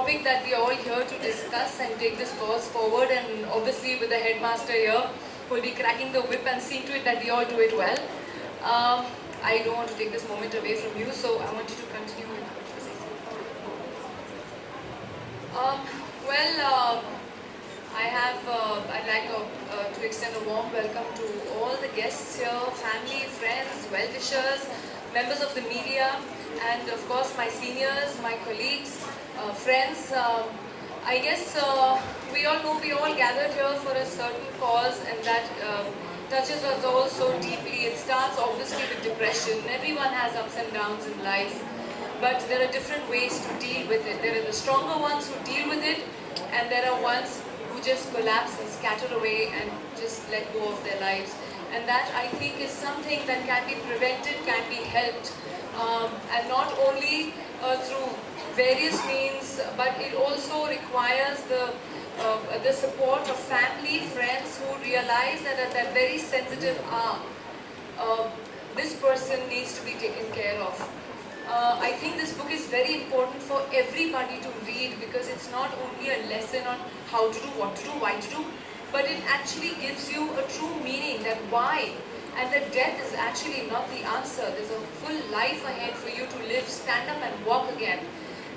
topic that we are all here to discuss and take this cause forward, and obviously with the headmaster here who will be cracking the whip and seeing to it that we all do it well. I don't want to take this moment away from you, so I want you to continue with what you're saying. I'd like to extend a warm welcome to all the guests here, family, friends, well-wishers, members of the media, and of course my seniors, my colleagues, friends. I guess we all know we all gathered here for a certain cause, and that touches us all so deeply. It starts obviously with depression. Everyone has ups and downs in life, but there are different ways to deal with it. There are the stronger ones who deal with it, and there are ones who just collapse and scatter away and just let go of their lives. And that, I think, is something that can be prevented, can be helped, and not only through various means, but it also requires the support of family, friends who realize that at that very sensitive hour, this person needs to be taken care of. I think this book is very important for everybody to read, because it's not only a lesson on how to do, what to do, why to do, but it actually gives you a true meaning that why, and that death is actually not the answer. There's a full life ahead for you to live, stand up and walk again.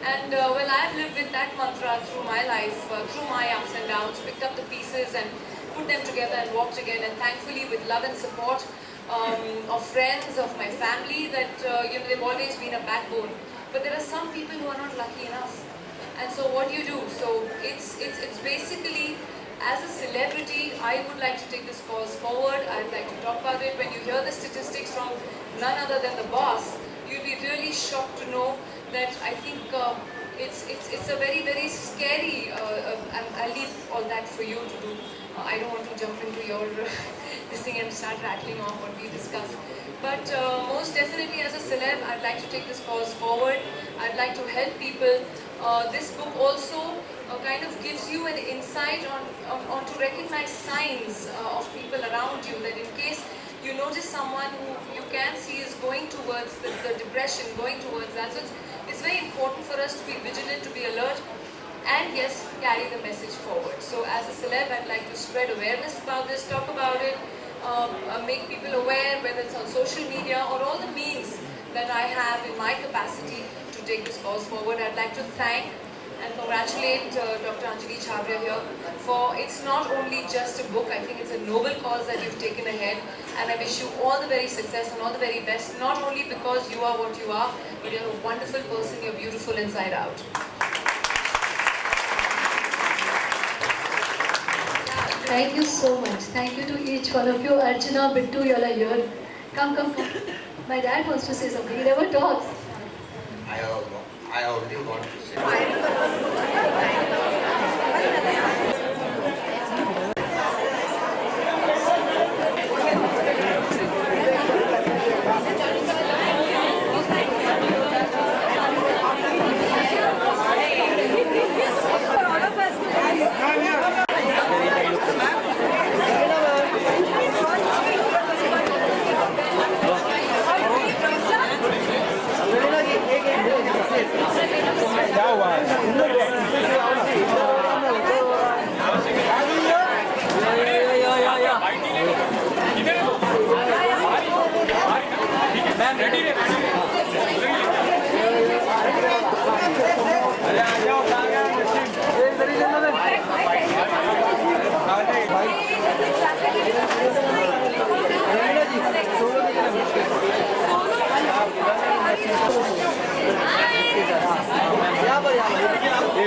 And I've lived with that mantra through my life, through my ups and downs, picked up the pieces and put them together and walked again. And thankfully, with love and support of friends, of my family, that they've always been a backbone. But there are some people who are not lucky enough. And so what do you do? So it's basically, as a celebrity, I would like to take this cause forward. I'd like to talk about it. When you hear the statistics from none other than the boss, you'll be really shocked to know that I think it's a very, very scary, I'll leave all that for you to do. I don't want to jump into your this thing and start rattling off what we discussed. But most definitely, as a celeb, I'd like to take this cause forward. I'd like to help people. This book also kind of gives you an insight on to recognize signs of people around you, that in case you notice someone who you can see is going towards the depression, going towards that. So it's very important for us to be vigilant, to be alert, and yes, carry the message forward. So as a celeb, I'd like to spread awareness about this, talk about it, make people aware, whether it's on social media or all the means that I have in my capacity to take this cause forward. I'd like to thank and congratulate Dr. Anjali Chhabria here for, it's not only just a book, I think it's a noble cause that you've taken ahead, and I wish you all the very success and all the very best, not only because you are what you are, but you're a wonderful person, you're beautiful inside out. Thank you so much. Thank you to each one of you. Archana, Bittu, you all are here. Come. My dad wants to say something. He never talks. I already want to say.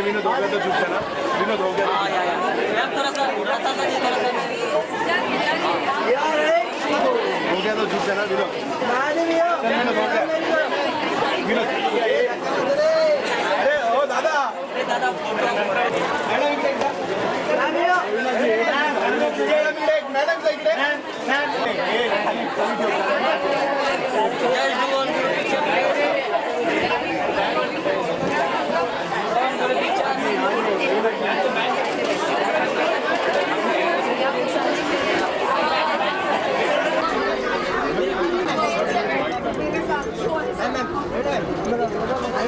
Vinod हो गया तो चुप ना विनोद हो गया तो चुप ना विनोद हो गया विनोद अरे ओ दादा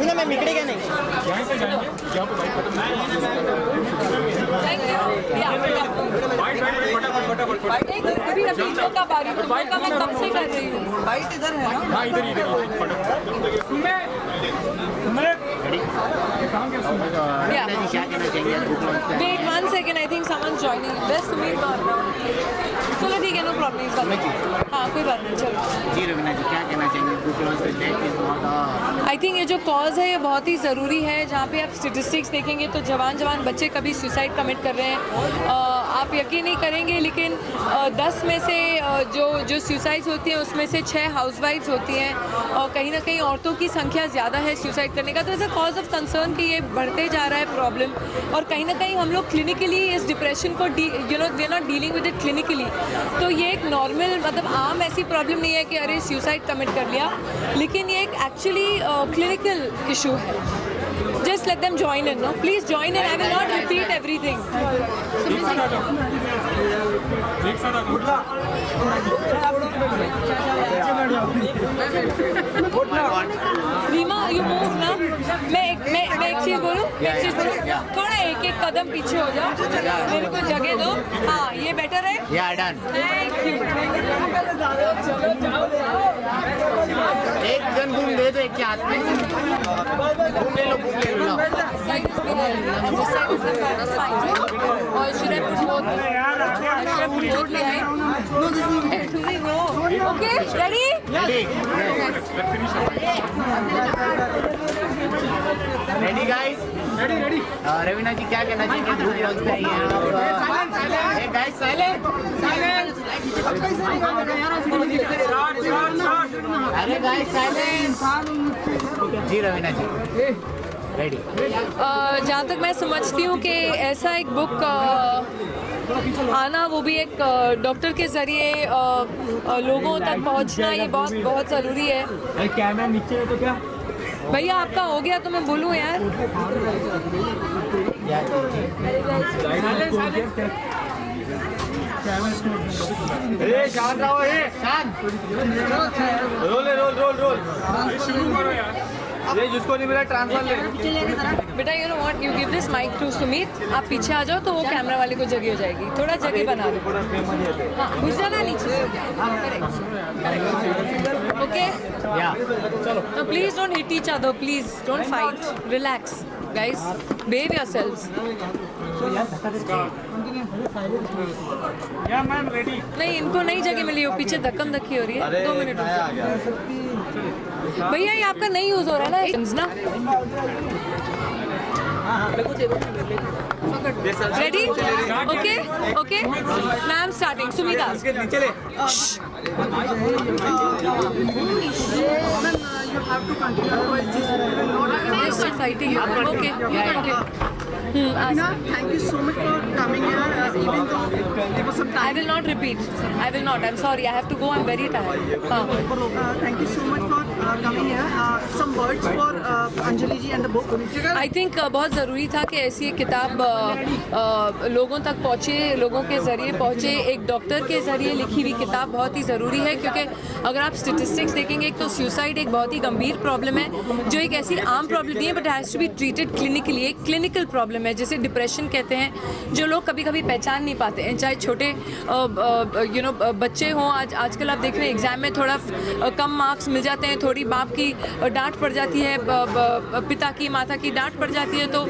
मैडम मैम इकडे क्या नहीं यहाँ से जाएंगे यहाँ पे Thank you. अभी तुमको का बारी तुमको का मैं कब से कर रही हूँ. बाइट इधर है ना? हाँ इधर Yeah. Wait 1 second. I think someone's joining. Best Sumit और चलो ठीक है, no problem. हाँ कोई बात नहीं, चलो. जी रवीना जी क्या कहना चाहेंगे? बुक लॉन्च पे डेट इज बहुत आई थिंक ये जो कॉज है ये बहुत ही ज़रूरी है. जहाँ पे आप स्टेटिस्टिक्स देखेंगे तो जवान बच्चे कभी सुसाइड कमिट कर रहे हैं. आप यकीन नहीं करेंगे लेकिन 10 में से जो सुसाइड्स होती हैं उसमें से 6 हाउसवाइफ्स होती हैं. और कहीं ना कहीं औरतों की संख्या ज़्यादा है सुसाइड करने का. तो as a cause of concern कि ये बढ़ते जा रहा है प्रॉब्लम. और कहीं ना कहीं हम लोग क्लिनिकली इस डिप्रेशन को we are not dealing with it clinically. तो ये एक नॉर्मल मतलब आम ऐसी प्रॉब्लम नहीं है कि अरे सुसाइड कमिट कर लिया, लेकिन ये एक एक्चुअली क्लिनिकल इशू है. Just let them join in, no? Please join in. I will not repeat everything. Reema, you move ना. मैं एक चीज़ बोलूँ. थोड़ा एक कदम पीछे हो जाओ. मेरे को जगह दो. हाँ, ये बेटर है. या डन. Thank you. एक जन घूम दे दो एक के हाथ में. घूम ले लो. Side is behind and this side is the front. That's fine, right? Or should I put both? Behind? No, this is no. Okay, ready? Ready guys. Ready. Raveena ji क्या कहना चाहेंगे? ग्रुप लॉन्च पे आई हैं आप. Guys silent. अरे guys silent. जी Raveena ji ready. जहाँ तक मैं समझती हूँ कि ऐसा एक बुक आना, वो भी एक डॉक्टर के ज़रिए लोगों तक पहुँचना, ये बहुत ज़रूरी है. कैमरा नीचे है तो क्या? भैया आपका हो गया तो मैं बोलूँ यार. शांत रहो. शांत. रोल शुरू करो यार. ये जिसको नहीं मिला ट्रांसफर ले. बेटा you know what, you give this mic to Sumit. आप पीछे आ जाओ तो वो कैमरा वाले को जगह हो जाएगी. थोड़ा जगह बना दो. हाँ घुस जाना नीचे से. Okay. No, please don't hit each other. Please don't fight. Relax, guys. Behave yourselves. या मैम रेडी. नहीं, इनको नई जगह मिली हो. पीछे धक्कम धक्की हो रही है. 2 मिनट भैया, ये आपका नहीं यूज हो रहा है ना. Ready? Okay? Okay? Now I'm starting. Sumita. नीचे ले. You have to continue, otherwise this will not. I'm just fighting you. Okay. Okay. Thank you so much for coming here, even though there was some I will not repeat. I will not. I'm sorry. I have to go. I'm very tired. thank you so much for coming here. Some words for Anjali ji and the book. I think बहुत ज़रूरी था कि ऐसी एक किताब लोगों तक पहुँचे, लोगों के ज़रिए पहुँचे. एक डॉक्टर के ज़रिए लिखी हुई किताब बहुत ही ज़रूरी है, क्योंकि अगर आप स्टेटिस्टिक्स देखेंगे तो सुसाइड एक बहुत ही गंभीर प्रॉब्लम है, जो एक ऐसी आम प्रॉब्लम नहीं है, but has to be treated clinically. एक क्लिनिकल प्रॉब्लम है जिसे डिप्रेशन कहते हैं, जो लोग कभी कभी पहचान नहीं पाते हैं. चाहे छोटे बच्चे हों. आजकल आप देख रहे हैं एग्ज़ाम में थोड़ा कम मार्क्स मिल जाते हैं, थोड़ी बाप की डांट पड़ जाती है, पिता की माता की डांट पड़ जाती है, तो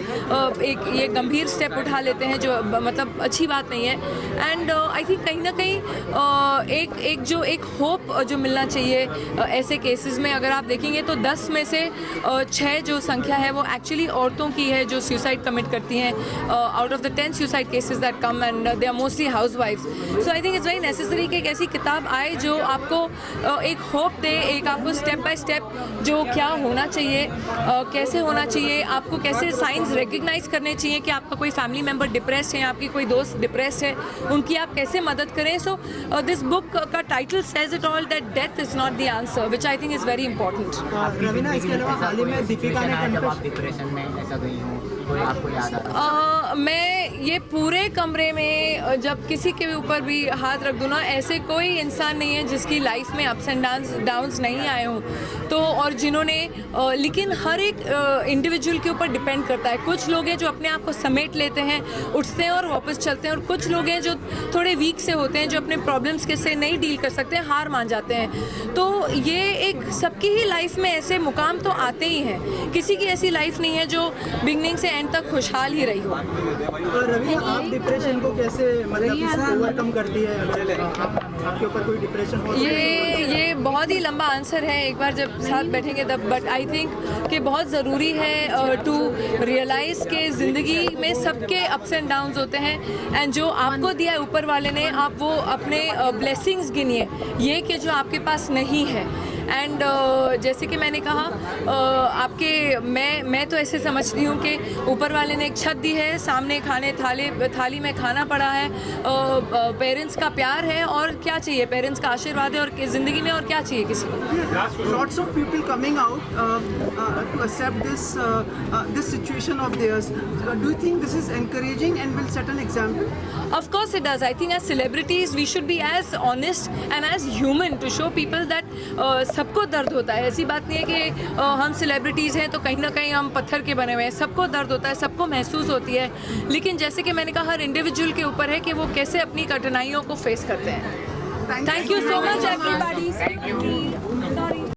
एक ये गंभीर स्टेप उठा लेते हैं, जो मतलब अच्छी बात नहीं है. एंड आई थिंक कहीं ना कहीं एक होप जो मिलना चाहिए ऐसे केसेस में. अगर आप देखेंगे तो 10 में से 6 जो संख्या है वो एक्चुअली औरतों की है जो सुसाइड कमिट करती हैं. Out of the 10 suicide cases that come, and they are mostly हाउसवाइफ्स. So I think it's very necessary कि एक ऐसी किताब आए जो आपको एक होप दे, एक आपको स्टेप बाय स्टेप जो क्या होना चाहिए, कैसे होना चाहिए, आपको कैसे साइंस रिकग्नाइज करने चाहिए कि आपका कोई फैमिली मेम्बर डिप्रेस्ड है, आपकी कोई दोस्त डिप्रेस्ड है, उनकी आप कैसे मदद करें. सो दिस बुक का title says it all, that death is not the answer, which I think is very important. Raveena, इसके अलावा हाल ही में दीपिका ने जब आप डिप्रेशन में ऐसा गई हूँ कोई आपको याद आ रहा है? मैं ये पूरे कमरे में जब किसी के ऊपर भी हाथ रख दूँ ना, ऐसे कोई इंसान नहीं है जिसकी लाइफ में अप्स एंड डाउन्स नहीं आए हों। तो और जिन्होंने लेकिन हर एक इंडिविजुअल के ऊपर डिपेंड करता है। कुछ लोग हैं जो अपने आप को समेट लेते हैं, उठते हैं और वापस चलते हैं, और कुछ लोग हैं जो थोड़े वीक से होते हैं, जो अपने प्रॉब्लम्स के से नहीं डील कर सकते हैं, हार मान जाते हैं। तो ये एक सबकी ही लाइफ में ऐसे मुकाम तो आते ही हैं, किसी की ऐसी लाइफ नहीं है जो बिगनिंग से एंड तक खुशहाल ही रही हो। रवीना, आप डिप्रेशन को कैसे मतलब ओवरकम करती है? आपके ऊपर कोई डिप्रेशन हो? ये बहुत ही लंबा आंसर है, एक बार जब साथ बैठेंगे तब। बट आई थिंक कि बहुत ज़रूरी है टू रियलाइज़ कि ज़िंदगी में सबके अप्स एंड डाउन्स होते हैं, एंड जो आपको दिया है ऊपर वाले ने, आप वो अपने ब्लेसिंग्स गिनिए, ये कि जो आपके पास नहीं है। एंड जैसे कि मैंने कहा, मैं तो ऐसे समझती हूँ कि ऊपर वाले ने एक छत दी है, सामने थाली में खाना पड़ा है, पेरेंट्स का प्यार है, और क्या चाहिए? पेरेंट्स का आशीर्वाद है, और ज़िंदगी में और क्या चाहिए किसी को? Lots of people coming out to accept this situation of theirs. Do you think this is encouraging and will set an example? Of course it does. I think as celebrities we should be as honest and as human to show people that सबको दर्द होता है। ऐसी बात नहीं है कि हम सेलिब्रिटीज़ हैं तो कहीं ना कहीं हम पत्थर के बने हुए हैं। सबको दर्द होता है, सबको महसूस होती है, लेकिन जैसे कि मैंने कहा, हर इंडिविजुअल के ऊपर है कि वो कैसे अपनी कठिनाइयों को फेस करते हैं। Thank you so much everybody.